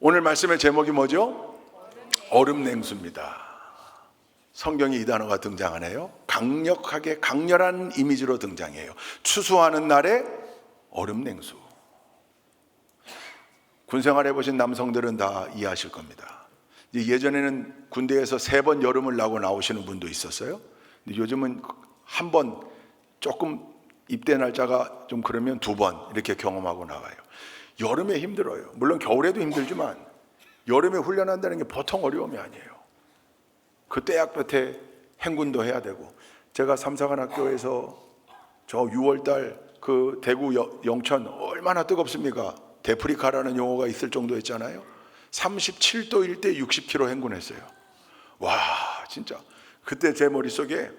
오늘 말씀의 제목이 뭐죠? 얼음 냉수입니다. 성경에 이 단어가 등장하네요. 강력하게 강렬한 이미지로 등장해요. 추수하는 날에 얼음 냉수. 군생활 해보신 남성들은 다 이해하실 겁니다. 예전에는 군대에서 3번 여름을 나고 나오시는 분도 있었어요. 근데 요즘은 한 번, 조금 입대 날짜가 좀 그러면 2번 이렇게 경험하고 나와요. 여름에 힘들어요. 물론 겨울에도 힘들지만 여름에 훈련한다는 게 보통 어려움이 아니에요. 그 떼약볕에 행군도 해야 되고, 제가 삼사관학교에서 저 6월달 그 대구 영천 얼마나 뜨겁습니까? 데프리카라는 용어가 있을 정도였잖아요. 37도일 때 60km 행군했어요. 와, 진짜 그때 제 머릿속에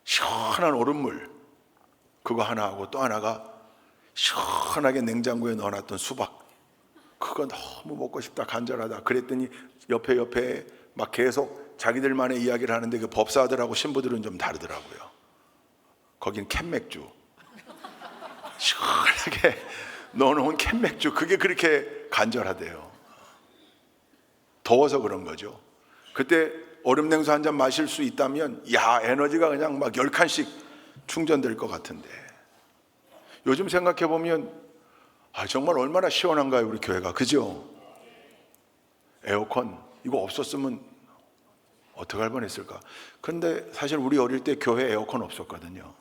시원한 얼음물 그거 하나 하고, 또 하나가 시원하게 냉장고에 넣어놨던 수박, 그거 너무 먹고 싶다, 간절하다. 그랬더니 옆에 막 계속 자기들만의 이야기를 하는데, 그 법사들하고 신부들은 좀 다르더라고요. 거긴 캔맥주, 시원하게 넣어놓은 캔맥주, 그게 그렇게 간절하대요. 더워서 그런 거죠. 그때 얼음 냉수 한 잔 마실 수 있다면 에너지가 그냥 막 10칸씩 충전될 것 같은데, 요즘 생각해 보면 정말 얼마나 시원한가요, 우리 교회가. 그죠? 에어컨 이거 없었으면 어떡할 뻔했을까. 근데 사실 우리 어릴 때 교회 에어컨 없었거든요.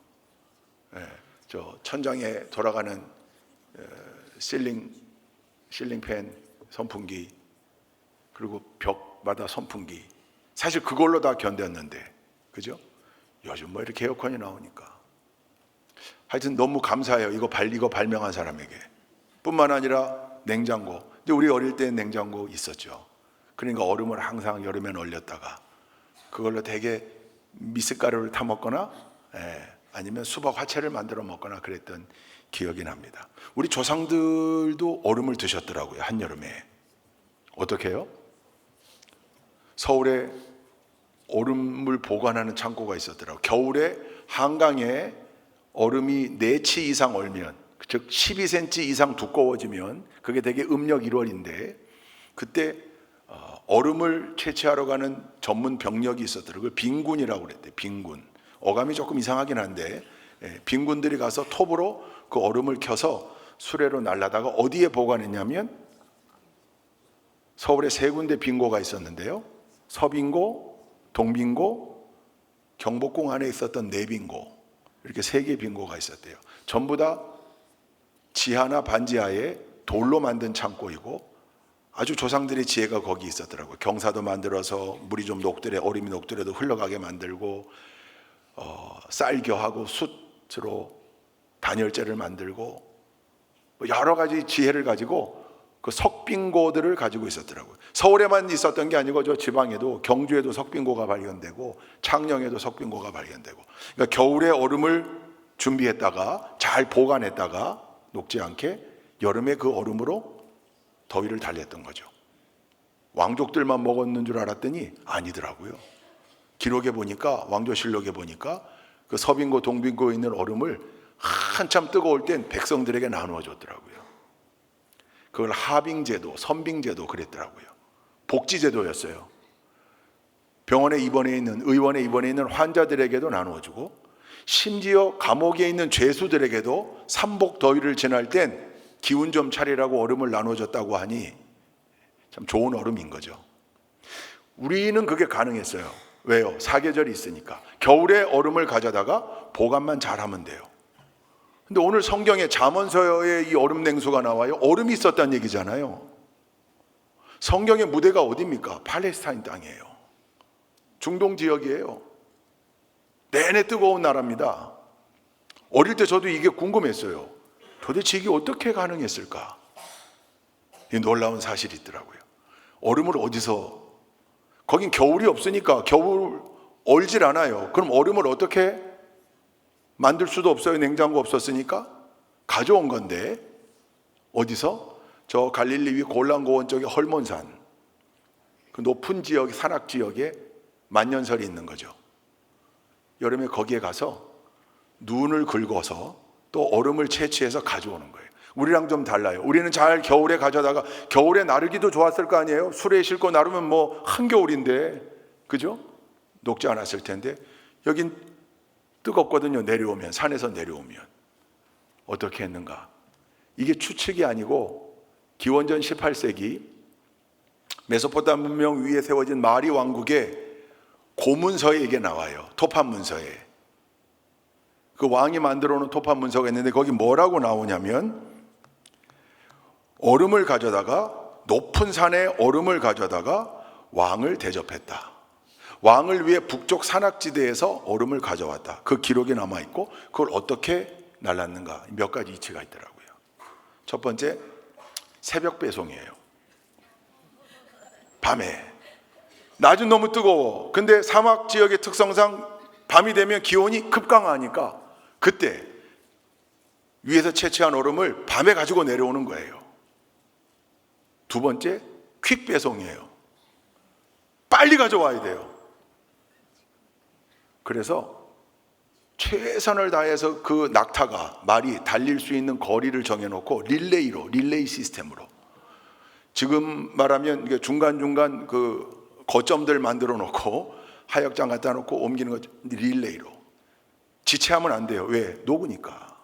저 천장에 돌아가는 실링팬 선풍기, 그리고 벽마다 선풍기, 사실 그걸로 다 견뎠는데, 그죠? 요즘 뭐 이렇게 에어컨이 나오니까. 하여튼 너무 감사해요. 이거 발명한 사람에게. 뿐만 아니라 냉장고. 근데 우리 어릴 때 냉장고 있었죠. 그러니까 얼음을 항상 여름에 얼렸다가 그걸로 되게 미숫가루를 타 먹거나, 아니면 수박 화채를 만들어 먹거나 그랬던 기억이 납니다. 우리 조상들도 얼음을 드셨더라고요, 한여름에. 어떻게 해요? 서울에 얼음물 보관하는 창고가 있었더라고요. 겨울에 한강에 얼음이 4치 이상 얼면, 즉 12cm 이상 두꺼워지면 그게 되게 음력 1월인데, 그때 얼음을 채취하러 가는 전문 병력이 있었더라고요. 빙군이라고 그랬대요. 빙군. 어감이 조금 이상하긴 한데, 빙군들이 가서 톱으로 그 얼음을 켜서 수레로 날라다가 어디에 보관했냐면, 서울에 3군데 빙고가 있었는데요. 서빙고, 동빙고, 경복궁 안에 있었던 내빙고, 이렇게 3개의 빙고가 있었대요. 전부 다 지하나 반지하에 돌로 만든 창고이고, 아주 조상들의 지혜가 거기 있었더라고요. 경사도 만들어서 물이 좀 얼음이 녹더라도 흘러가게 만들고, 쌀겨하고 숯으로 단열재를 만들고, 여러 가지 지혜를 가지고 그 석빙고들을 가지고 있었더라고요. 서울에만 있었던 게 아니고 저 지방에도, 경주에도 석빙고가 발견되고 창녕에도 석빙고가 발견되고, 그러니까 겨울에 얼음을 준비했다가 잘 보관했다가 녹지 않게 여름에 그 얼음으로 더위를 달랬던 거죠. 왕족들만 먹었는 줄 알았더니 아니더라고요. 기록에 보니까, 왕조실록에 보니까 그 서빙고 동빙고에 있는 얼음을 한참 뜨거울 땐 백성들에게 나누어 줬더라고요. 그걸 하빙제도, 선빙제도 그랬더라고요. 복지제도였어요. 병원에 입원해 있는, 의원에 입원해 있는 환자들에게도 나누어 주고, 심지어 감옥에 있는 죄수들에게도 삼복 더위를 지날 땐 기운 좀 차리라고 얼음을 나눠줬다고 하니 참 좋은 얼음인 거죠. 우리는 그게 가능했어요. 왜요? 사계절이 있으니까. 겨울에 얼음을 가져다가 보관만 잘하면 돼요. 근데 오늘 성경에 잠언서에 이 얼음 냉수가 나와요. 얼음이 있었다는 얘기잖아요. 성경의 무대가 어디입니까? 팔레스타인 땅이에요. 중동 지역이에요. 내내 뜨거운 나라입니다. 어릴 때 저도 이게 궁금했어요. 도대체 이게 어떻게 가능했을까? 이 놀라운 사실이 있더라고요. 얼음을 어디서, 거긴 겨울이 없으니까 겨울 얼질 않아요. 그럼 얼음을 어떻게 만들 수도 없어요. 냉장고 없었으니까. 가져온 건데, 어디서? 저 갈릴리 위 골란고원 쪽에 헐몬산, 그 높은 지역, 산악 지역에 만년설이 있는 거죠. 여름에 거기에 가서 눈을 긁어서 또 얼음을 채취해서 가져오는 거예요. 우리랑 좀 달라요. 우리는 잘 겨울에 가져다가, 겨울에 나르기도 좋았을 거 아니에요? 수레에 싣고 나르면 뭐 한겨울인데, 그죠? 녹지 않았을 텐데, 여긴 뜨겁거든요. 내려오면, 산에서 내려오면. 어떻게 했는가? 이게 추측이 아니고 기원전 18세기 메소포타미아 문명 위에 세워진 마리 왕국의 고문서에 이게 나와요. 토판 문서에. 그 왕이 만들어 놓은 토판 문서가 있는데 거기 뭐라고 나오냐면, 얼음을 가져다가, 높은 산에 얼음을 가져다가 왕을 대접했다. 왕을 위해 북쪽 산악지대에서 얼음을 가져왔다. 그 기록이 남아있고, 그걸 어떻게 날랐는가, 몇 가지 이치가 있더라고요. 첫 번째, 새벽 배송이에요. 밤에. 낮은 너무 뜨거워. 근데 사막 지역의 특성상 밤이 되면 기온이 급강하니까 그때 위에서 채취한 얼음을 밤에 가지고 내려오는 거예요. 두 번째, 퀵 배송이에요. 빨리 가져와야 돼요. 그래서 최선을 다해서 그 낙타가, 말이 달릴 수 있는 거리를 정해놓고 릴레이 시스템으로, 지금 말하면 중간중간 그 거점들 만들어 놓고 하역장 갖다 놓고 옮기는 거, 릴레이로. 지체하면 안 돼요. 왜? 녹으니까.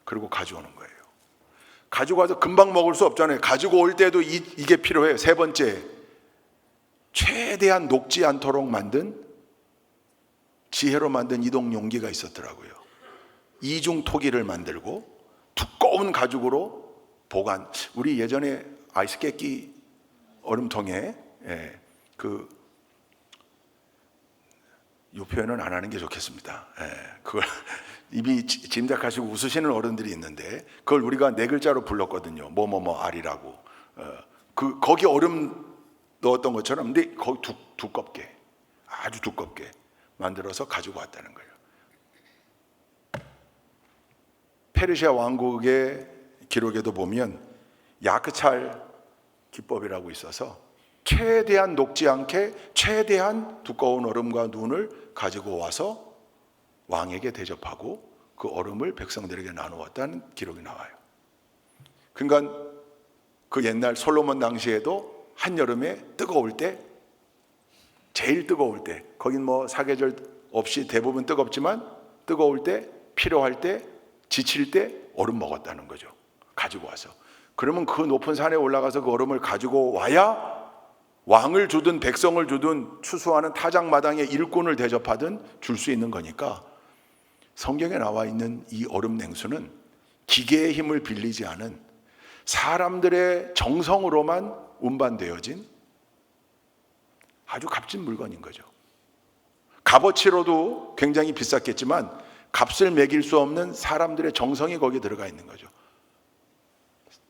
그리고 가져오는 거예요. 가지고 와서 금방 먹을 수 없잖아요. 가지고 올 때도 이게 필요해요. 세 번째, 최대한 녹지 않도록 만든, 지혜로 만든 이동 용기가 있었더라고요. 이중 토기를 만들고 두꺼운 가죽으로 보관. 우리 예전에 아이스 깨끼 얼음통에, 이 표현은 안 하는 게 좋겠습니다. 그걸 이미 짐작하시고 웃으시는 어른들이 있는데, 그걸 우리가 네 글자로 불렀거든요. 알이라고. 거기 얼음 넣었던 것처럼, 근데 거기 두껍게, 아주 두껍게 만들어서 가지고 왔다는 거예요. 페르시아 왕국의 기록에도 보면 야크찰 기법이라고 있어서 최대한 녹지 않게 최대한 두꺼운 얼음과 눈을 가지고 와서 왕에게 대접하고 그 얼음을 백성들에게 나누었다는 기록이 나와요. 그러니까 그 옛날 솔로몬 당시에도 한여름에 뜨거울 때, 제일 뜨거울 때, 거긴 뭐 사계절 없이 대부분 뜨겁지만 뜨거울 때, 필요할 때, 지칠 때 얼음 먹었다는 거죠. 가지고 와서. 그러면 그 높은 산에 올라가서 그 얼음을 가지고 와야 왕을 주든 백성을 주든 추수하는 타작마당에 일꾼을 대접하든 줄 수 있는 거니까, 성경에 나와 있는 이 얼음 냉수는 기계의 힘을 빌리지 않은 사람들의 정성으로만 운반되어진 아주 값진 물건인 거죠. 값어치로도 굉장히 비쌌겠지만 값을 매길 수 없는 사람들의 정성이 거기에 들어가 있는 거죠.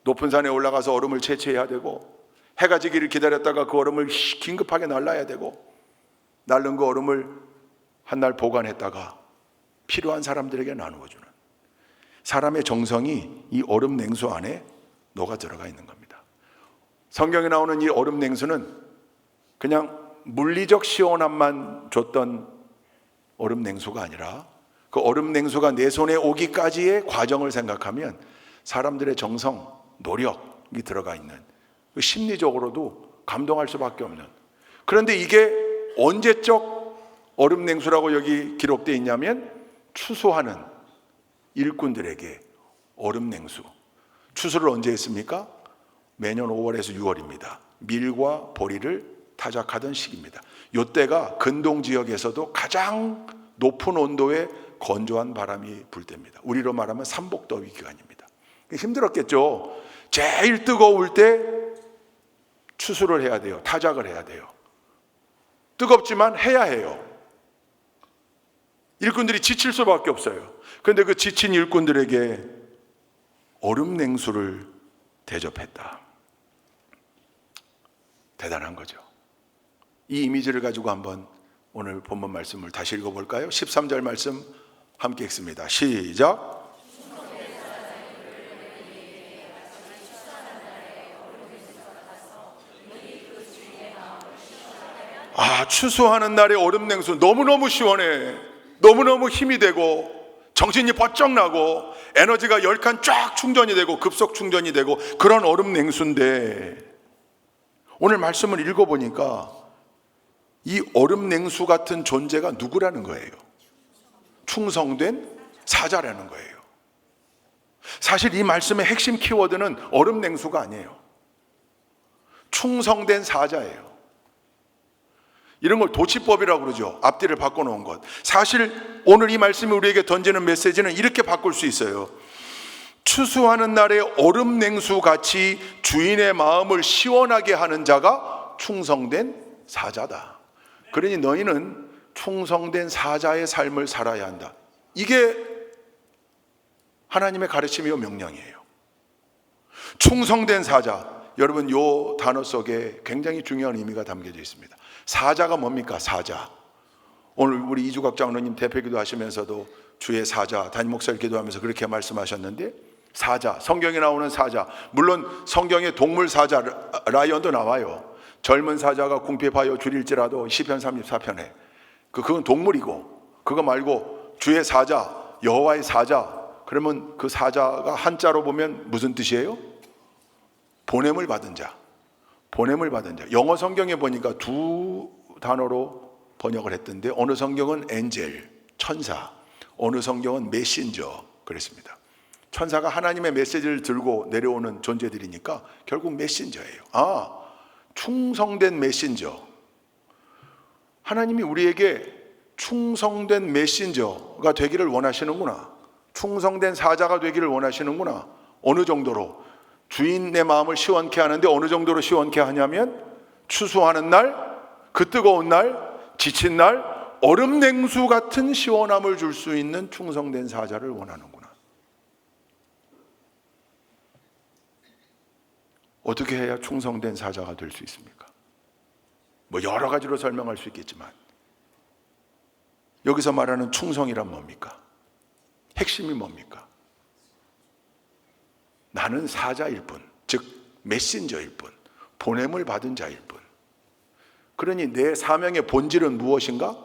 높은 산에 올라가서 얼음을 채취해야 되고, 해가 지기를 기다렸다가 그 얼음을 긴급하게 날라야 되고, 날른 그 얼음을 한 날 보관했다가 필요한 사람들에게 나누어주는 사람의 정성이 이 얼음 냉수 안에 녹아 들어가 있는 겁니다. 성경에 나오는 이 얼음 냉수는 그냥 물리적 시원함만 줬던 얼음 냉수가 아니라, 그 얼음 냉수가 내 손에 오기까지의 과정을 생각하면 사람들의 정성, 노력이 들어가 있는, 심리적으로도 감동할 수밖에 없는. 그런데 이게 언제적 얼음 냉수라고 여기 기록되어 있냐면, 추수하는 일꾼들에게 얼음 냉수. 추수를 언제 했습니까? 매년 5월에서 6월입니다. 밀과 보리를 타작하던 시기입니다. 이때가 근동 지역에서도 가장 높은 온도의 건조한 바람이 불 때입니다. 우리로 말하면 삼복더위 기간입니다. 힘들었겠죠. 제일 뜨거울 때 추수를 해야 돼요. 타작을 해야 돼요. 뜨겁지만 해야 해요. 일꾼들이 지칠 수밖에 없어요. 그런데 그 지친 일꾼들에게 얼음 냉수를 대접했다. 대단한 거죠. 이 이미지를 가지고 한번 오늘 본문 말씀을 다시 읽어볼까요? 13절 말씀 함께 읽습니다. 시작. 추수하는 날의 얼음 냉수 너무너무 시원해. 너무너무 힘이 되고 정신이 번쩍 나고 에너지가 10칸 쫙 충전이 되고 급속 충전이 되고 그런 얼음 냉수인데, 오늘 말씀을 읽어보니까 이 얼음 냉수 같은 존재가 누구라는 거예요? 충성된 사자라는 거예요. 사실 이 말씀의 핵심 키워드는 얼음 냉수가 아니에요. 충성된 사자예요. 이런 걸 도치법이라고 그러죠. 앞뒤를 바꿔놓은 것. 사실 오늘 이 말씀이 우리에게 던지는 메시지는 이렇게 바꿀 수 있어요. 추수하는 날에 얼음 냉수 같이 주인의 마음을 시원하게 하는 자가 충성된 사자다. 그러니 너희는 충성된 사자의 삶을 살아야 한다. 이게 하나님의 가르침이요 명령이에요. 충성된 사자. 여러분, 이 단어 속에 굉장히 중요한 의미가 담겨져 있습니다. 사자가 뭡니까? 사자. 오늘 우리 이주각 장로님 대표기도 하시면서도 주의 사자, 담임 목사를 기도하면서 그렇게 말씀하셨는데, 사자, 성경에 나오는 사자, 물론 성경에 동물 사자, 라이언도 나와요. 젊은 사자가 궁핍하여 줄일지라도 시편 34편에 그건 동물이고, 그거 말고 주의 사자, 여호와의 사자, 그러면 그 사자가 한자로 보면 무슨 뜻이에요? 보냄을 받은 자, 보냄을 받은 자. 영어 성경에 보니까 두 단어로 번역을 했던데, 어느 성경은 엔젤, 천사, 어느 성경은 메신저 그랬습니다. 천사가 하나님의 메시지를 들고 내려오는 존재들이니까 결국 메신저예요. 충성된 메신저. 하나님이 우리에게 충성된 메신저가 되기를 원하시는구나. 충성된 사자가 되기를 원하시는구나. 어느 정도로? 주인의 마음을 시원케 하는데 어느 정도로 시원케 하냐면, 추수하는 날, 그 뜨거운 날, 지친 날, 얼음 냉수 같은 시원함을 줄 수 있는 충성된 사자를 원하는구나. 어떻게 해야 충성된 사자가 될 수 있습니까? 뭐 여러 가지로 설명할 수 있겠지만, 여기서 말하는 충성이란 뭡니까? 핵심이 뭡니까? 나는 사자일 뿐, 즉 메신저일 뿐, 보냄을 받은 자일 뿐. 그러니 내 사명의 본질은 무엇인가?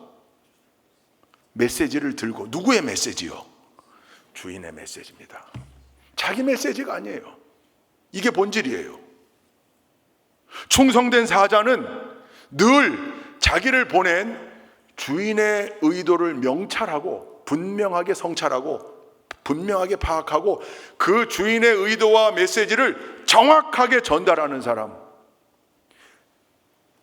메시지를 들고. 누구의 메시지요? 주인의 메시지입니다. 자기 메시지가 아니에요. 이게 본질이에요. 충성된 사자는 늘 자기를 보낸 주인의 의도를 명찰하고 분명하게 성찰하고 분명하게 파악하고 그 주인의 의도와 메시지를 정확하게 전달하는 사람,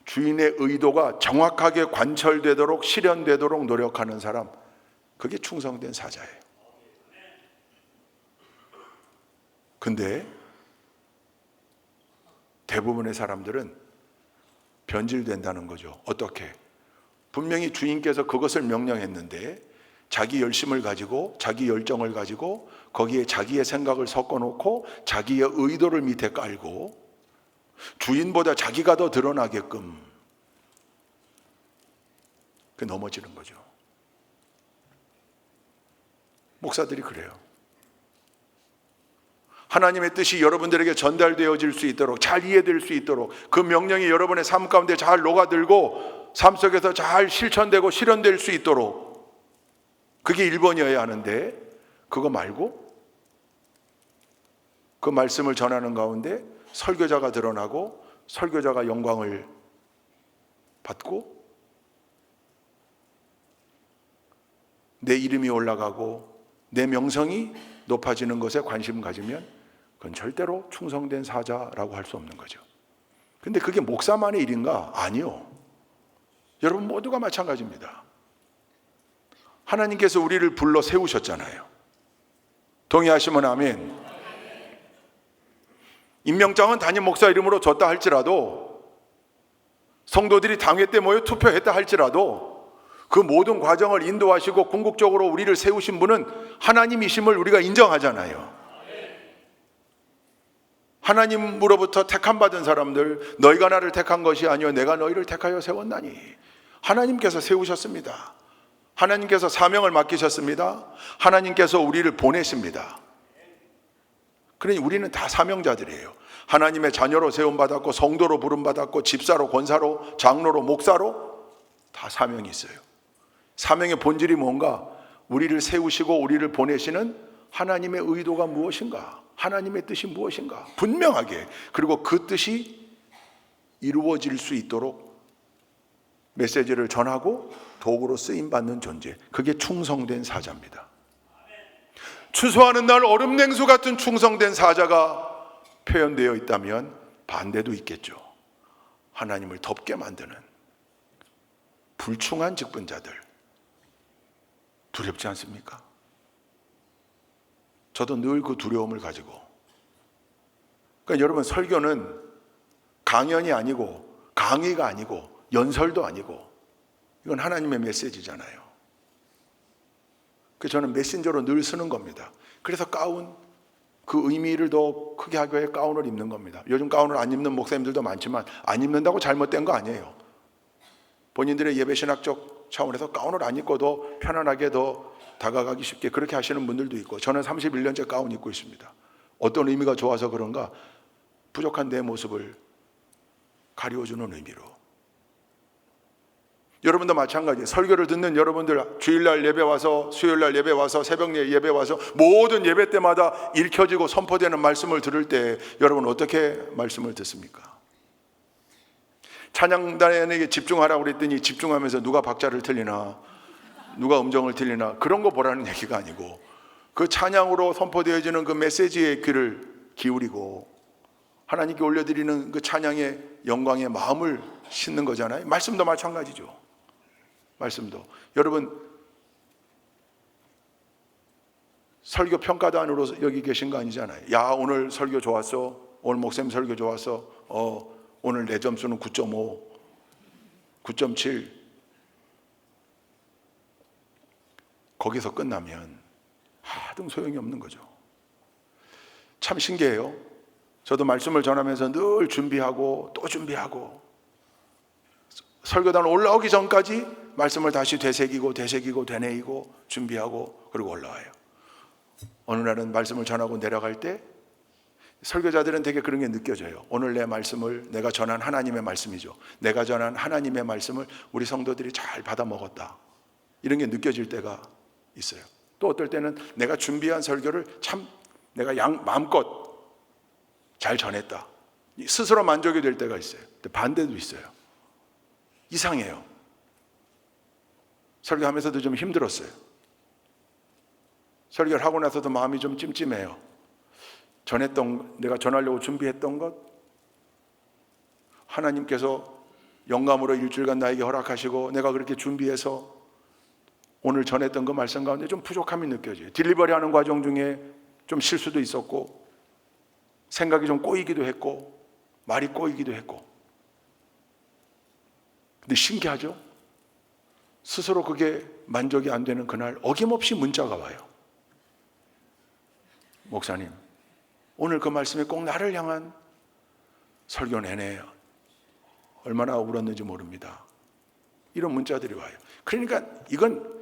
주인의 의도가 정확하게 관철되도록 실현되도록 노력하는 사람, 그게 충성된 사자예요. 근데 대부분의 사람들은 변질된다는 거죠. 어떻게? 분명히 주인께서 그것을 명령했는데 자기 열심을 가지고 자기 열정을 가지고 거기에 자기의 생각을 섞어놓고 자기의 의도를 밑에 깔고 주인보다 자기가 더 드러나게끔 넘어지는 거죠. 목사들이 그래요. 하나님의 뜻이 여러분들에게 전달되어질 수 있도록, 잘 이해될 수 있도록, 그 명령이 여러분의 삶 가운데 잘 녹아들고 삶 속에서 잘 실천되고 실현될 수 있도록, 그게 1번이어야 하는데, 그거 말고 그 말씀을 전하는 가운데 설교자가 드러나고 설교자가 영광을 받고 내 이름이 올라가고 내 명성이 높아지는 것에 관심 가지면 그건 절대로 충성된 사자라고 할 수 없는 거죠. 근데 그게 목사만의 일인가? 아니요. 여러분 모두가 마찬가지입니다. 하나님께서 우리를 불러 세우셨잖아요. 동의하시면 아멘. 임명장은 담임 목사 이름으로 줬다 할지라도, 성도들이 당회 때 모여 투표했다 할지라도 그 모든 과정을 인도하시고 궁극적으로 우리를 세우신 분은 하나님이심을 우리가 인정하잖아요. 하나님으로부터 택함받은 사람들, 너희가 나를 택한 것이 아니요 내가 너희를 택하여 세웠나니. 하나님께서 세우셨습니다. 하나님께서 사명을 맡기셨습니다. 하나님께서 우리를 보내십니다. 그러니 우리는 다 사명자들이에요. 하나님의 자녀로 세움받았고 성도로 부름받았고 집사로, 권사로, 장로로, 목사로 다 사명이 있어요. 사명의 본질이 뭔가? 우리를 세우시고 우리를 보내시는 하나님의 의도가 무엇인가? 하나님의 뜻이 무엇인가? 분명하게, 그리고 그 뜻이 이루어질 수 있도록 메시지를 전하고 도구로 쓰임받는 존재, 그게 충성된 사자입니다. 추수하는 날 얼음냉수 같은 충성된 사자가 표현되어 있다면 반대도 있겠죠. 하나님을 덥게 만드는 불충한 직분자들, 두렵지 않습니까? 저도 늘 그 두려움을 가지고, 그러니까 여러분, 설교는 강연이 아니고 강의가 아니고 연설도 아니고 이건 하나님의 메시지잖아요. 그래서 저는 메신저로 늘 쓰는 겁니다. 그래서 가운, 그 의미를 더 크게 하기 위해 가운을 입는 겁니다. 요즘 가운을 안 입는 목사님들도 많지만 안 입는다고 잘못된 거 아니에요. 본인들의 예배 신학적 차원에서 가운을 안 입고도 편안하게 더 다가가기 쉽게 그렇게 하시는 분들도 있고, 저는 31년째 가운 입고 있습니다. 어떤 의미가 좋아서 그런가? 부족한 내 모습을 가려주는 의미로. 여러분도 마찬가지예요. 설교를 듣는 여러분들, 주일날 예배 와서, 수요일날 예배 와서, 새벽 예배 와서 모든 예배 때마다 읽혀지고 선포되는 말씀을 들을 때 여러분 어떻게 말씀을 듣습니까? 찬양단에게 집중하라고 그랬더니 집중하면서 누가 박자를 틀리나, 누가 음정을 틀리나, 그런 거 보라는 얘기가 아니고 그 찬양으로 선포되어지는 그 메시지에 귀를 기울이고 하나님께 올려드리는 그 찬양의 영광의 마음을 싣는 거잖아요. 말씀도 마찬가지죠. 말씀도. 여러분, 설교 평가단으로 여기 계신 거 아니잖아요. 야, 오늘 설교 좋았어. 오늘 목사님 설교 좋았어. 오늘 내 점수는 9.5, 9.7. 거기서 끝나면 하등 소용이 없는 거죠. 참 신기해요. 저도 말씀을 전하면서 늘 준비하고 또 준비하고, 설교단 올라오기 전까지 말씀을 다시 되새기고 되뇌이고 준비하고, 그리고 올라와요. 어느 날은 말씀을 전하고 내려갈 때 설교자들은 되게 그런 게 느껴져요. 오늘 내 말씀을, 내가 전한 하나님의 말씀이죠. 내가 전한 하나님의 말씀을 우리 성도들이 잘 받아 먹었다, 이런 게 느껴질 때가 있어요. 또 어떨 때는 내가 준비한 설교를 참 내가 마음껏 잘 전했다, 스스로 만족이 될 때가 있어요. 근데 반대도 있어요. 이상해요. 설교하면서도 좀 힘들었어요. 설교를 하고 나서도 마음이 좀 찜찜해요. 내가 전하려고 준비했던 것, 하나님께서 영감으로 일주일간 나에게 허락하시고 내가 그렇게 준비해서 오늘 전했던 그 말씀 가운데 좀 부족함이 느껴져요. 딜리버리 하는 과정 중에 좀 실수도 있었고, 생각이 좀 꼬이기도 했고, 말이 꼬이기도 했고. 근데 신기하죠? 스스로 그게 만족이 안 되는 그날 어김없이 문자가 와요. 목사님, 오늘 그 말씀이 꼭 나를 향한 설교 내내 얼마나 울었는지 모릅니다. 이런 문자들이 와요. 그러니까 이건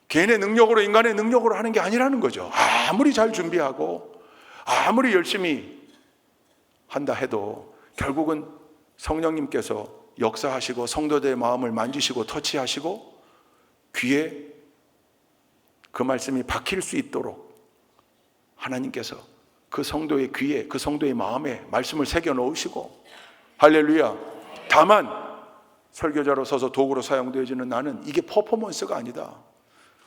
개인의 능력으로, 인간의 능력으로 하는 게 아니라는 거죠. 아무리 잘 준비하고 아무리 열심히 한다 해도 결국은 성령님께서 역사하시고 성도들의 마음을 만지시고 터치하시고 귀에 그 말씀이 박힐 수 있도록 하나님께서 그 성도의 귀에, 그 성도의 마음에 말씀을 새겨 놓으시고, 할렐루야. 다만 설교자로 서서 도구로 사용되어지는 나는 이게 퍼포먼스가 아니다.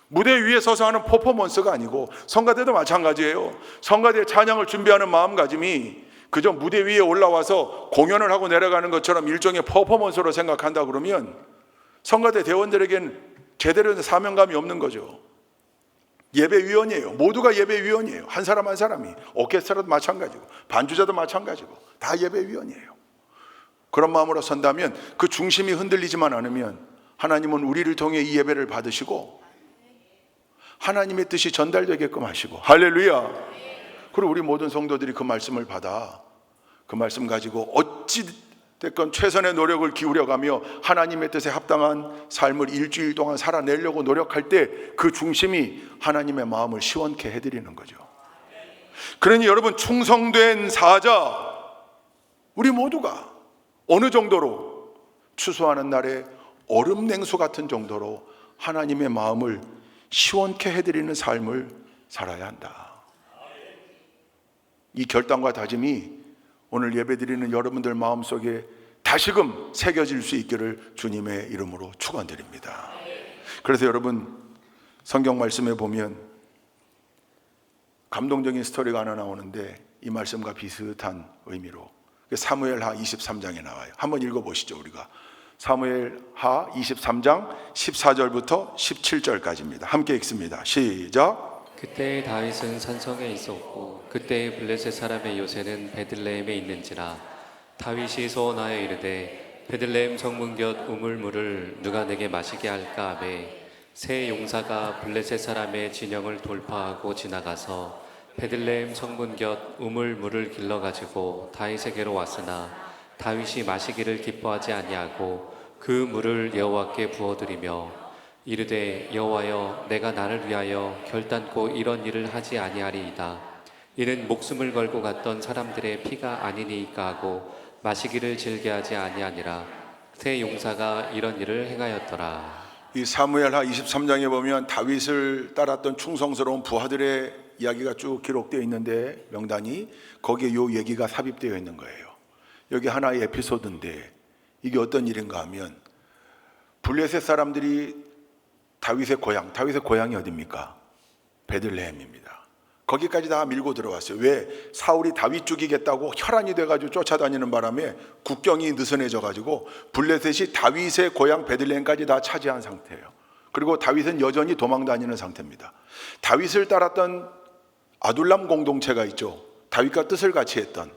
무대 위에 서서 하는 퍼포먼스가 아니고, 성가대도 마찬가지예요. 성가대 찬양을 준비하는 마음가짐이 그저 무대 위에 올라와서 공연을 하고 내려가는 것처럼 일종의 퍼포먼스로 생각한다 그러면 성가대 대원들에겐 제대로 된 사명감이 없는 거죠. 예배위원이에요. 모두가 예배위원이에요. 한 사람 한 사람이. 오케스트라도 마찬가지고 반주자도 마찬가지고 다 예배위원이에요. 그런 마음으로 선다면, 그 중심이 흔들리지만 않으면 하나님은 우리를 통해 이 예배를 받으시고 하나님의 뜻이 전달되게끔 하시고, 할렐루야. 그리고 우리 모든 성도들이 그 말씀을 받아 그 말씀 가지고 어찌 됐건 최선의 노력을 기울여가며 하나님의 뜻에 합당한 삶을 일주일 동안 살아내려고 노력할 때 그 중심이 하나님의 마음을 시원케 해드리는 거죠. 그러니 여러분, 충성된 사자, 우리 모두가 어느 정도로 추수하는 날에 얼음냉수 같은 정도로 하나님의 마음을 시원케 해드리는 삶을 살아야 한다. 이 결단과 다짐이 오늘 예배드리는 여러분들 마음속에 다시금 새겨질 수 있기를 주님의 이름으로 축원드립니다. 그래서 여러분, 성경 말씀에 보면 감동적인 스토리가 하나 나오는데 이 말씀과 비슷한 의미로 사무엘하 23장에 나와요. 한번 읽어보시죠. 우리가 사무엘하 23장 14절부터 17절까지입니다. 함께 읽습니다. 시작. 그때 다윗은 산성에 있었고 그때 블레셋 사람의 요새는 베들레헴에 있는지라. 다윗이 소원하여 이르되 베들레헴 성문 곁 우물물을 누가 내게 마시게 할까 하매 새 용사가 블레셋 사람의 진영을 돌파하고 지나가서 베들레헴 성문 곁 우물물을 길러 가지고 다윗에게로 왔으나 다윗이 마시기를 기뻐하지 아니하고 그 물을 여호와께 부어드리며 이르되 여호와여, 내가 나를 위하여 결단코 이런 일을 하지 아니하리이다. 이는 목숨을 걸고 갔던 사람들의 피가 아니니이까 하고 마시기를 즐겨하지 아니하니라. 새 용사가 이런 일을 행하였더라. 이 사무엘하 23장에 보면 다윗을 따랐던 충성스러운 부하들의 이야기가 쭉 기록되어 있는데, 명단이 거기에 요 얘기가 삽입되어 있는 거예요. 여기 하나의 에피소드인데 이게 어떤 일인가 하면, 블레셋 사람들이 다윗의 고향이 어디입니까? 베들레헴입니다. 거기까지 다 밀고 들어왔어요. 왜? 사울이 다윗 죽이겠다고 혈안이 돼가지고 쫓아다니는 바람에 국경이 느슨해져 가지고 블레셋이 다윗의 고향 베들레헴까지 다 차지한 상태예요. 그리고 다윗은 여전히 도망 다니는 상태입니다. 다윗을 따랐던 아둘람 공동체가 있죠. 다윗과 뜻을 같이 했던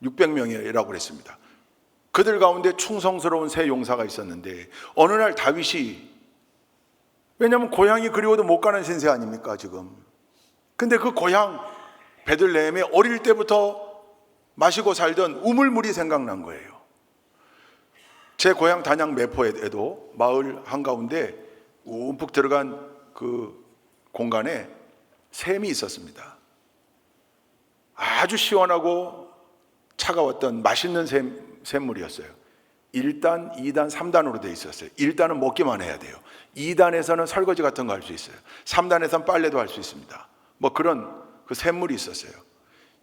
600명이라고 그랬습니다. 그들 가운데 충성스러운 새 용사가 있었는데, 어느 날 다윗이, 왜냐하면 고향이 그리워도 못 가는 신세 아닙니까 지금. 근데 그 고향 베들레헴에 어릴 때부터 마시고 살던 우물물이 생각난 거예요. 제 고향 단양 매포에도 마을 한가운데 움푹 들어간 그 공간에 샘이 있었습니다. 아주 시원하고 차가웠던 맛있는 샘물이었어요. 1단, 2단, 3단으로 되어 있었어요. 1단은 먹기만 해야 돼요. 2단에서는 설거지 같은 거 할 수 있어요. 3단에서는 빨래도 할 수 있습니다. 뭐 그런 그 샘물이 있었어요.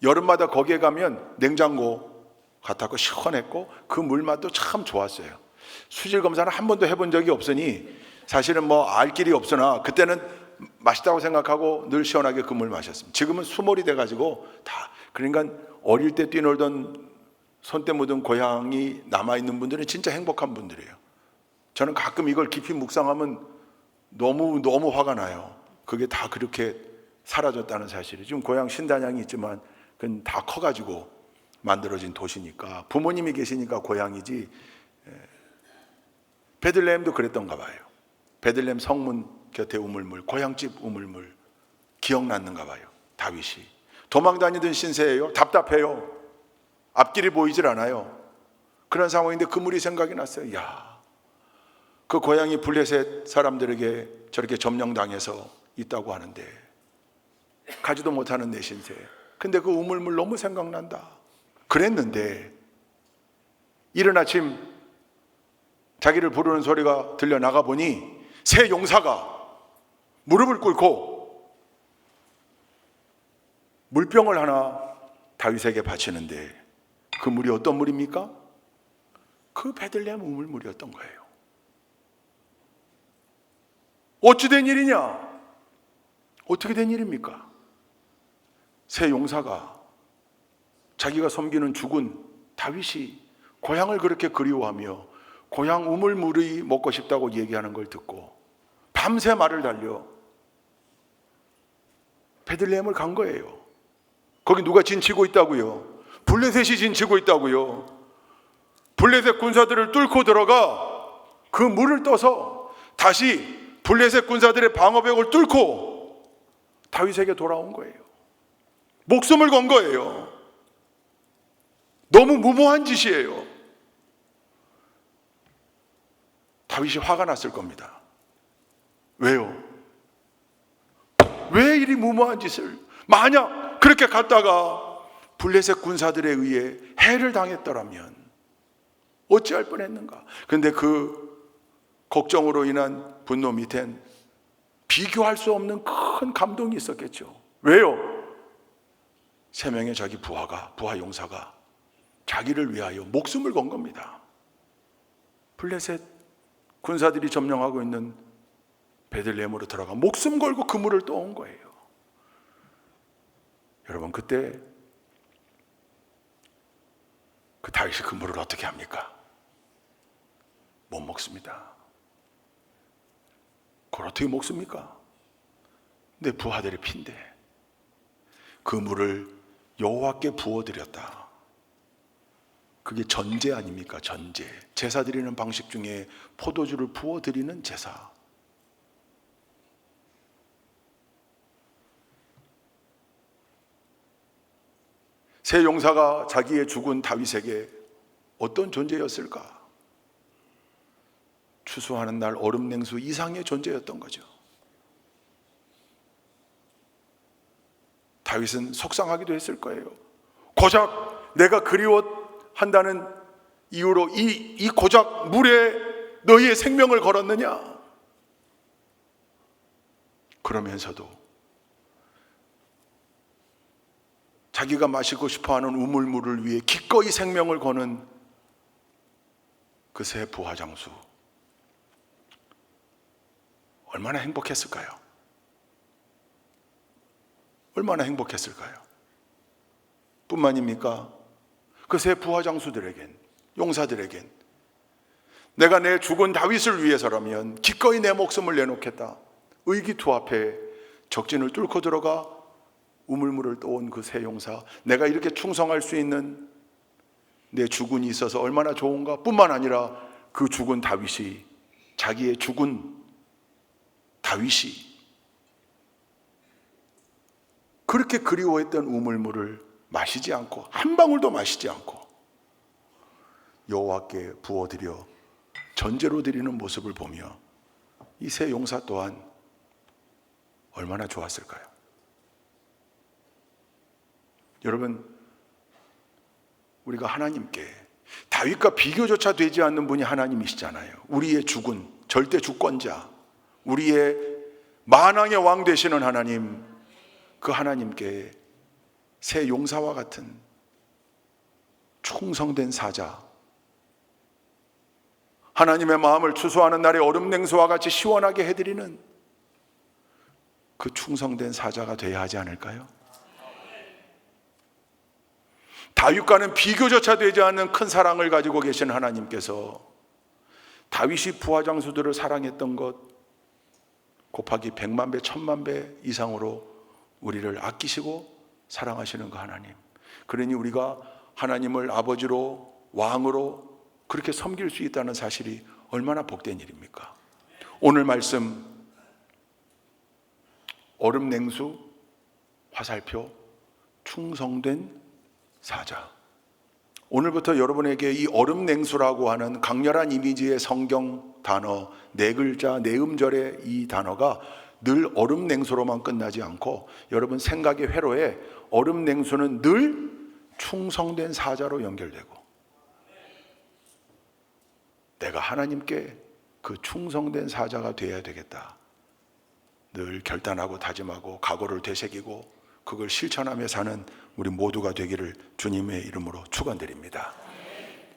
여름마다 거기에 가면 냉장고 같았고 시원했고 그 물맛도 참 좋았어요. 수질 검사는 한 번도 해본 적이 없으니 사실은 뭐 알 길이 없으나 그때는 맛있다고 생각하고 늘 시원하게 그 물 마셨습니다. 지금은 수몰이 돼가지고 다, 그러니까 어릴 때 뛰놀던 손때 묻은 고향이 남아있는 분들은 진짜 행복한 분들이에요. 저는 가끔 이걸 깊이 묵상하면 너무 화가 나요. 그게 다 그렇게 사라졌다는 사실이. 지금 고향 신단양이 있지만 그건 다 커가지고 만들어진 도시니까, 부모님이 계시니까 고향이지. 베들레헴도 그랬던가 봐요. 베들레헴 성문 곁에 우물물, 고향집 우물물 기억났는가 봐요. 다윗이 도망 다니던 신세예요. 답답해요. 앞길이 보이질 않아요. 그런 상황인데 그 물이 생각이 났어요. 야, 그 고향이 블레셋 사람들에게 저렇게 점령당해서 있다고 하는데 가지도 못하는 내 신세. 근데 그 우물물 너무 생각난다. 그랬는데 이른 아침 자기를 부르는 소리가 들려 나가 보니 새 용사가 무릎을 꿇고 물병을 하나 다윗에게 바치는데, 그 물이 어떤 물입니까? 그 베들레헴 우물물이었던 거예요. 어찌 된 일이냐? 어떻게 된 일입니까? 새 용사가, 자기가 섬기는 죽은 다윗이 고향을 그렇게 그리워하며 고향 우물물이 먹고 싶다고 얘기하는 걸 듣고 밤새 말을 달려 베들레헴을 간 거예요. 거기 누가 진치고 있다고요? 블레셋이 진치고 있다고요. 블레셋 군사들을 뚫고 들어가 그 물을 떠서 다시 블레셋 군사들의 방어벽을 뚫고 다윗에게 돌아온 거예요. 목숨을 건 거예요. 너무 무모한 짓이에요. 다윗이 화가 났을 겁니다. 왜요? 왜 이리 무모한 짓을? 만약 그렇게 갔다가 블레셋 군사들에 의해 해를 당했더라면 어찌할 뻔했는가? 그런데 그 걱정으로 인한 분노 밑엔 비교할 수 없는 큰 감동이 있었겠죠. 왜요? 세 명의 자기 부하 용사가 자기를 위하여 목숨을 건 겁니다. 블레셋 군사들이 점령하고 있는 베들레헴으로 들어가 목숨 걸고 그물을 떠온 거예요. 여러분, 그때 그 다윗이 그물을 어떻게 합니까? 못 먹습니다. 그걸 어떻게 먹습니까? 내 부하들의 피인데 그 물을 여호와께 부어드렸다. 그게 전제 아닙니까? 전제. 제사 드리는 방식 중에 포도주를 부어드리는 제사. 세 용사가 자기의 죽은 다윗에게 어떤 존재였을까? 추수하는 날 얼음 냉수 이상의 존재였던 거죠. 다윗은 속상하기도 했을 거예요. 고작 내가 그리워한다는 이유로 이 고작 물에 너희의 생명을 걸었느냐? 그러면서도 자기가 마시고 싶어하는 우물물을 위해 기꺼이 생명을 거는 그 세 부하 장수, 얼마나 행복했을까요? 얼마나 행복했을까요? 뿐만입니까? 그 세 부하 장수들에겐, 용사들에겐 내가 내 죽은 다윗을 위해서라면 기꺼이 내 목숨을 내놓겠다. 의기투합해 적진을 뚫고 들어가 우물물을 떠온 그 세 용사, 내가 이렇게 충성할 수 있는 내 주군이 있어서 얼마나 좋은가? 뿐만 아니라 그 죽은 다윗이, 자기의 죽은 다윗이 그렇게 그리워했던 우물물을 마시지 않고, 한 방울도 마시지 않고 여호와께 부어드려 전제로 드리는 모습을 보며 이 세 용사 또한 얼마나 좋았을까요? 여러분, 우리가 하나님께, 다윗과 비교조차 되지 않는 분이 하나님이시잖아요. 우리의 주군, 절대 주권자, 우리의 만왕의 왕 되시는 하나님, 그 하나님께 새 용사와 같은 충성된 사자, 하나님의 마음을 추수하는 날에 얼음 냉수와 같이 시원하게 해드리는 그 충성된 사자가 되어야 하지 않을까요? 다윗과는 비교조차 되지 않는 큰 사랑을 가지고 계신 하나님께서 다윗이 부하 장수들을 사랑했던 것 곱하기 100만 배, 1000만 배 이상으로 우리를 아끼시고 사랑하시는 그 하나님, 그러니 우리가 하나님을 아버지로, 왕으로 그렇게 섬길 수 있다는 사실이 얼마나 복된 일입니까? 오늘 말씀, 얼음 냉수, 화살표, 충성된 사자. 오늘부터 여러분에게 이 얼음 냉수라고 하는 강렬한 이미지의 성경 단어 네 글자, 네 음절의 이 단어가 늘 얼음 냉수로만 끝나지 않고 여러분 생각의 회로에 얼음 냉수는 늘 충성된 사자로 연결되고, 내가 하나님께 그 충성된 사자가 되어야 되겠다 늘 결단하고 다짐하고 각오를 되새기고 그걸 실천하며 사는 우리 모두가 되기를 주님의 이름으로 축원드립니다.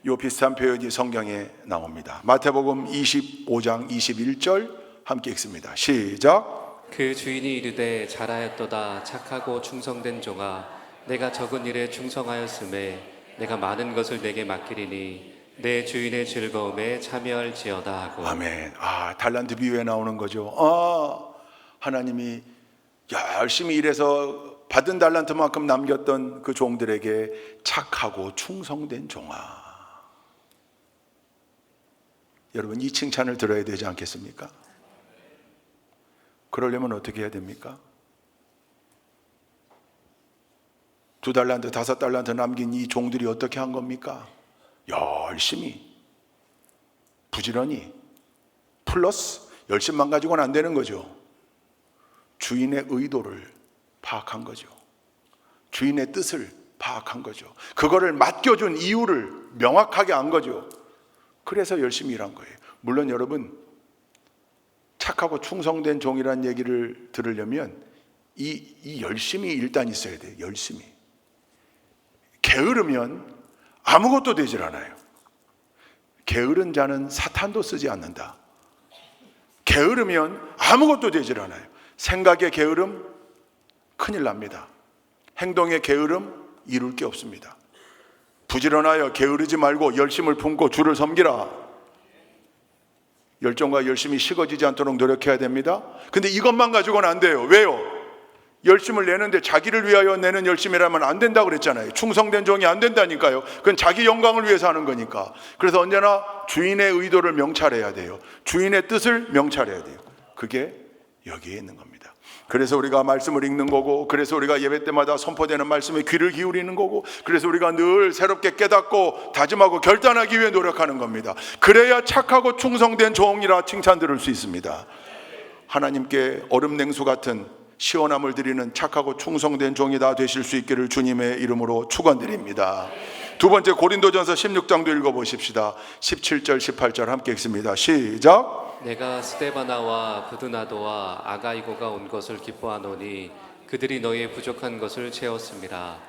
이 비슷한 표현이 성경에 나옵니다. 마태복음 25장 21절 함께 읽습니다. 시작. 그 주인이 이르되 잘하였도다 착하고 충성된 종아, 내가 적은 일에 충성하였음에 내가 많은 것을 내게 맡기리니 내 주인의 즐거움에 참여할지어다 하고. 아멘. 달란트 비유에 나오는 거죠. 하나님이 열심히 일해서 받은 달란트만큼 남겼던 그 종들에게 착하고 충성된 종아. 여러분, 이 칭찬을 들어야 되지 않겠습니까? 그러려면 어떻게 해야 됩니까? 2달란트, 5달란트 남긴 이 종들이 어떻게 한 겁니까? 열심히, 부지런히, 플러스 열심만 가지고는 안 되는 거죠. 주인의 의도를 파악한 거죠. 주인의 뜻을 파악한 거죠. 그거를 맡겨준 이유를 명확하게 안 거죠. 그래서 열심히 일한 거예요. 물론 여러분, 착하고 충성된 종이라는 얘기를 들으려면 이 열심이 일단 있어야 돼요. 열심이. 게으르면 아무것도 되질 않아요. 게으른 자는 사탄도 쓰지 않는다. 게으르면 아무것도 되질 않아요. 생각의 게으름 큰일 납니다. 행동의 게으름 이룰 게 없습니다. 부지런하여 게으르지 말고 열심을 품고 주를 섬기라. 열정과 열심이 식어지지 않도록 노력해야 됩니다. 근데 이것만 가지고는 안 돼요. 왜요? 열심을 내는데 자기를 위하여 내는 열심이라면 안 된다고 그랬잖아요. 충성된 종이 안 된다니까요. 그건 자기 영광을 위해서 하는 거니까. 그래서 언제나 주인의 의도를 명찰해야 돼요. 주인의 뜻을 명찰해야 돼요. 그게 여기에 있는 겁니다. 그래서 우리가 말씀을 읽는 거고, 그래서 우리가 예배 때마다 선포되는 말씀에 귀를 기울이는 거고, 그래서 우리가 늘 새롭게 깨닫고 다짐하고 결단하기 위해 노력하는 겁니다. 그래야 착하고 충성된 종이라 칭찬 들을 수 있습니다. 하나님께 얼음 냉수 같은 시원함을 드리는 착하고 충성된 종이 다 되실 수 있기를 주님의 이름으로 축원드립니다. 두 번째 고린도전서 16장도 읽어보십시다. 17절 18절 함께 읽습니다. 시작. 내가 스데바나와 부드나도와 아가이고가 온 것을 기뻐하노니 그들이 너희의 부족한 것을 채웠습니다.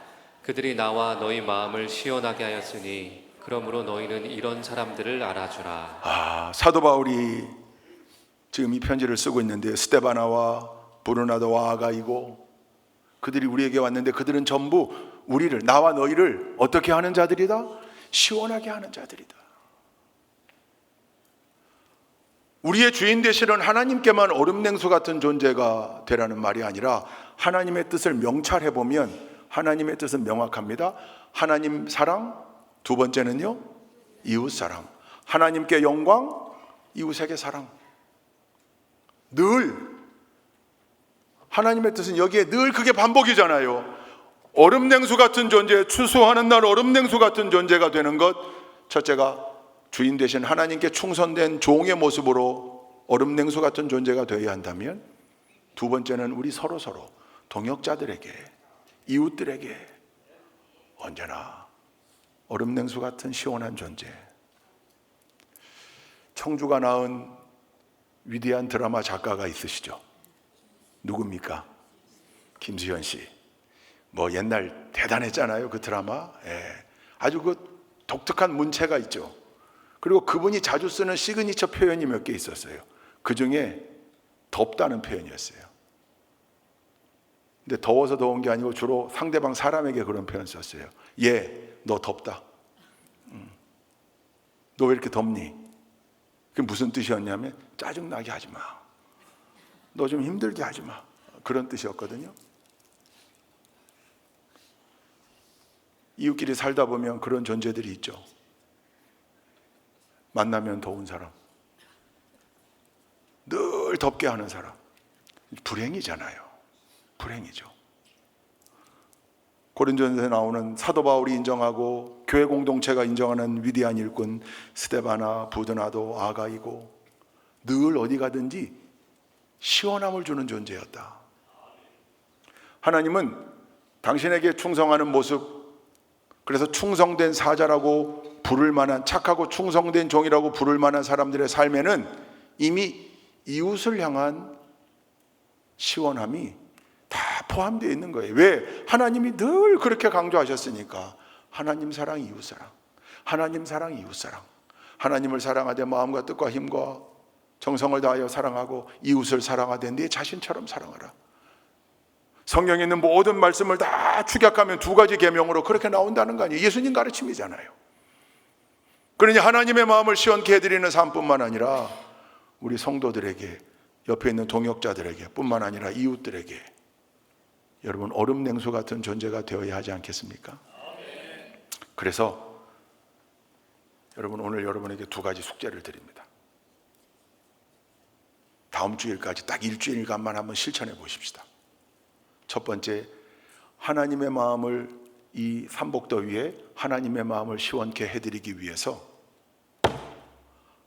그들이 나와 너희 마음을 시원하게 하였으니 그러므로 너희는 이런 사람들을 알아주라. 사도 바울이 지금 이 편지를 쓰고 있는데, 스데바나와 부르나도와 아가이고 그들이 우리에게 왔는데 그들은 전부 우리를, 나와 너희를 어떻게 하는 자들이다? 시원하게 하는 자들이다. 우리의 주인 되시는 하나님께만 얼음냉수 같은 존재가 되라는 말이 아니라 하나님의 뜻을 명찰해보면 하나님의 뜻은 명확합니다. 하나님 사랑, 두 번째는요 이웃 사랑. 하나님께 영광, 이웃에게 사랑. 늘 하나님의 뜻은 여기에 늘 그게 반복이잖아요. 얼음냉수 같은 존재, 추수하는 날 얼음냉수 같은 존재가 되는 것, 첫째가 주인 되신 하나님께 충성된 종의 모습으로 얼음냉수 같은 존재가 되어야 한다면, 두 번째는 우리 서로 동역자들에게, 이웃들에게 언제나 얼음냉수 같은 시원한 존재. 청주가 낳은 위대한 드라마 작가가 있으시죠? 누굽니까? 김수현 씨. 뭐 옛날 대단했잖아요, 그 드라마. 아주 그 독특한 문체가 있죠. 그리고 그분이 자주 쓰는 시그니처 표현이 몇 개 있었어요. 그 중에 덥다는 표현이었어요. 근데 더워서 더운 게 아니고 주로 상대방 사람에게 그런 표현 썼어요. 너 덥다. 너 왜 이렇게 덥니? 그게 무슨 뜻이었냐면 짜증나게 하지 마. 너 좀 힘들게 하지 마. 그런 뜻이었거든요. 이웃끼리 살다 보면 그런 존재들이 있죠. 만나면 더운 사람, 늘 덥게 하는 사람. 불행이잖아요. 불행이죠. 고린도전서에 나오는 사도 바울이 인정하고 교회 공동체가 인정하는 위대한 일꾼 스데바나, 부드나도, 아가이고, 늘 어디 가든지 시원함을 주는 존재였다. 하나님은 당신에게 충성하는 모습, 그래서 충성된 사자라고 부를 만한, 착하고 충성된 종이라고 부를 만한 사람들의 삶에는 이미 이웃을 향한 시원함이 다 포함되어 있는 거예요. 왜? 하나님이 늘 그렇게 강조하셨으니까. 하나님 사랑, 이웃 사랑. 하나님 사랑, 이웃 사랑. 하나님을 사랑하되 마음과 뜻과 힘과 정성을 다하여 사랑하고 이웃을 사랑하되 네 자신처럼 사랑하라. 성경에 있는 모든 말씀을 다 축약하면 두 가지 계명으로 그렇게 나온다는 거 아니에요. 예수님 가르침이잖아요. 그러니 하나님의 마음을 시원케 해드리는 삶뿐만 아니라 우리 성도들에게, 옆에 있는 동역자들에게 뿐만 아니라 이웃들에게, 여러분 얼음냉수 같은 존재가 되어야 하지 않겠습니까? 그래서 여러분 오늘 여러분에게 두 가지 숙제를 드립니다. 다음 주일까지 딱 일주일간만 한번 실천해 보십시다. 첫 번째, 하나님의 마음을, 이 삼복더위에 하나님의 마음을 시원케 해드리기 위해서,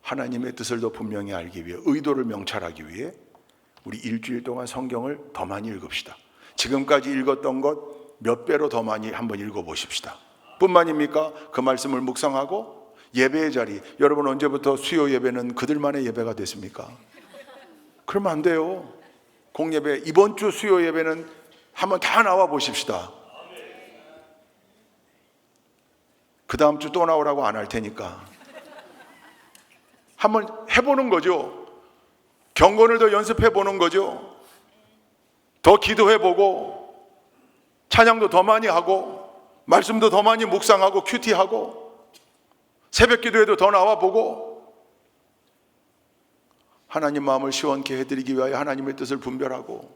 하나님의 뜻을 더 분명히 알기 위해, 의도를 명찰하기 위해 우리 일주일 동안 성경을 더 많이 읽읍시다. 지금까지 읽었던 것 몇 배로 더 많이 한번 읽어보십시다. 뿐만입니까? 그 말씀을 묵상하고 예배의 자리, 여러분 언제부터 수요 예배는 그들만의 예배가 됐습니까? 그러면 안 돼요. 공예배, 이번 주 수요 예배는 한번 다 나와 보십시다. 그 다음 주 또 나오라고 안 할 테니까 한번 해보는 거죠. 경건을 더 연습해 보는 거죠. 더 기도해 보고 찬양도 더 많이 하고 말씀도 더 많이 묵상하고 큐티하고 새벽 기도에도 더 나와 보고 하나님 마음을 시원케 해드리기 위하여 하나님의 뜻을 분별하고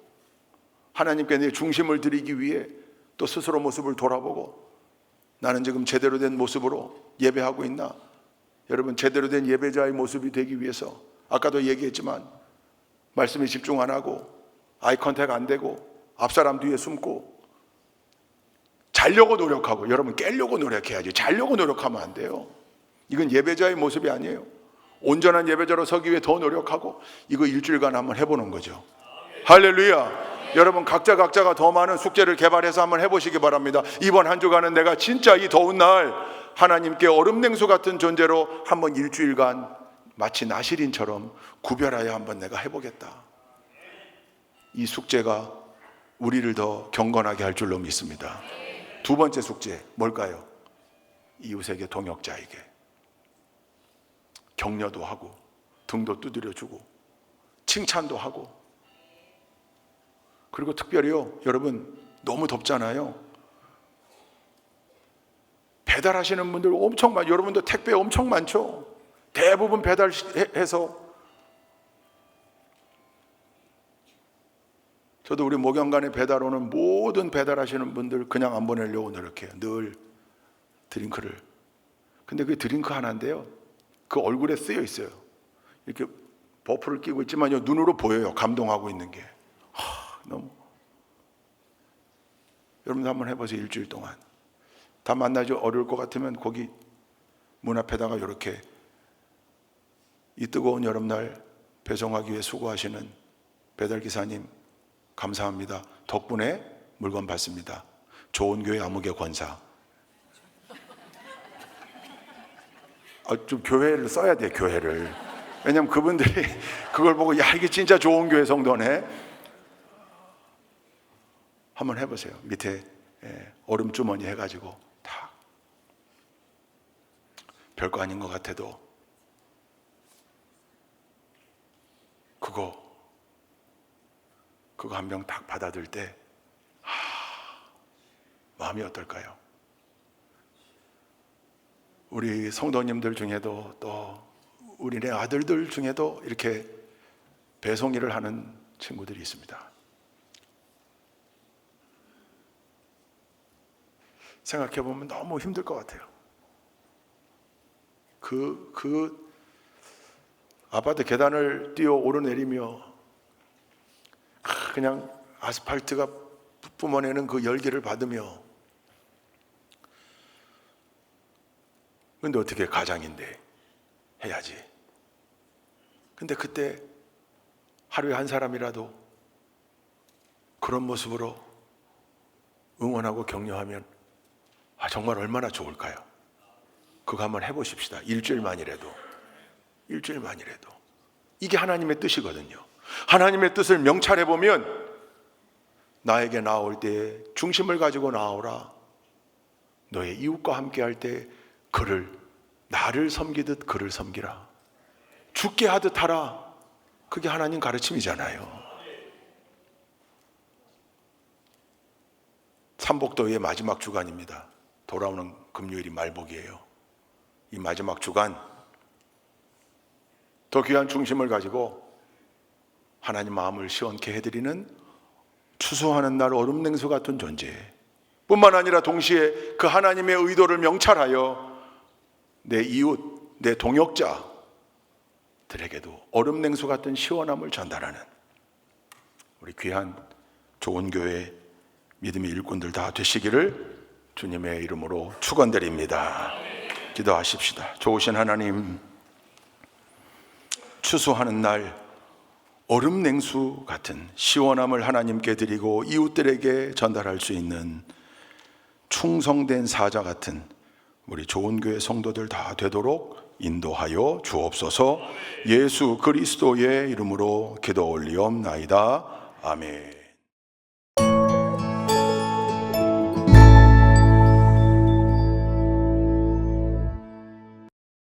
하나님께 내 중심을 드리기 위해 또 스스로 모습을 돌아보고 나는 지금 제대로 된 모습으로 예배하고 있나? 여러분, 제대로 된 예배자의 모습이 되기 위해서 아까도 얘기했지만 말씀에 집중 안 하고 아이 컨택 안 되고 앞사람 뒤에 숨고 자려고 노력하고, 여러분 깨려고 노력해야지 자려고 노력하면 안 돼요. 이건 예배자의 모습이 아니에요. 온전한 예배자로 서기 위해 더 노력하고 이거 일주일간 한번 해보는 거죠. 할렐루야. 여러분 각자가 더 많은 숙제를 개발해서 한번 해보시기 바랍니다. 이번 한 주간은 내가 진짜 이 더운 날 하나님께 얼음냉수 같은 존재로 한번 일주일간 마치 나시린처럼 구별하여 한번 내가 해보겠다. 이 숙제가 우리를 더 경건하게 할 줄로 믿습니다. 두 번째 숙제 뭘까요? 이웃에게 동역자에게 격려도 하고 등도 두드려주고 칭찬도 하고, 그리고 특별히요, 여러분 너무 덥잖아요. 배달하시는 분들 엄청 많아요. 여러분도 택배 엄청 많죠. 대부분 배달해서, 저도 우리 목양간에 배달 오는 모든 배달하시는 분들 그냥 안 보내려고 노력해요. 늘 드링크를. 근데 그 드링크 하나인데요, 그 얼굴에 쓰여 있어요. 이렇게 버프를 끼고 있지만 눈으로 보여요. 감동하고 있는 게. 너무. 여러분도 한번 해보세요. 일주일 동안 다 만나기 어려울 것 같으면 거기 문 앞에다가 이렇게 이 뜨거운 여름날 배송하기 위해 수고하시는 배달기사님 감사합니다. 덕분에 물건 받습니다. 좋은 교회 아무개 권사. 좀 교회를 써야 돼, 교회를. 왜냐면 그분들이 그걸 보고 야 이게 진짜 좋은 교회 성도네. 한번 해보세요. 밑에 얼음 주머니 해가지고 다 별거 아닌 것 같아도 그거 한 병 딱 받아들 때 마음이 어떨까요? 우리 성도님들 중에도 또 우리네 아들들 중에도 이렇게 배송 일을 하는 친구들이 있습니다. 생각해보면 너무 힘들 것 같아요. 그 아파트 계단을 뛰어 오르내리며 그냥 아스팔트가 뿜어내는 그 열기를 받으며, 근데 어떻게 가장인데 해야지. 근데 그때 하루에 한 사람이라도 그런 모습으로 응원하고 격려하면 정말 얼마나 좋을까요? 그거 한번 해보십시다. 일주일만이라도. 이게 하나님의 뜻이거든요. 하나님의 뜻을 명찰해보면 나에게 나올 때 중심을 가지고 나오라. 너의 이웃과 함께 할 때 나를 섬기듯 그를 섬기라. 죽게 하듯 하라. 그게 하나님 가르침이잖아요. 삼복도의 마지막 주간입니다. 돌아오는 금요일이 말복이에요. 이 마지막 주간 더 귀한 중심을 가지고 하나님 마음을 시원케 해드리는 추수하는 날 얼음냉수 같은 존재 뿐만 아니라 동시에 그 하나님의 의도를 명찰하여 내 이웃, 내 동역자들에게도 얼음냉수 같은 시원함을 전달하는 우리 귀한 좋은 교회 믿음의 일꾼들 다 되시기를 주님의 이름으로 축원드립니다. 기도하십시다. 좋으신 하나님, 추수하는 날 얼음냉수 같은 시원함을 하나님께 드리고 이웃들에게 전달할 수 있는 충성된 사자 같은 우리 좋은 교회 성도들 다 되도록 인도하여 주옵소서. 예수 그리스도의 이름으로 기도 올리옵나이다. 아멘.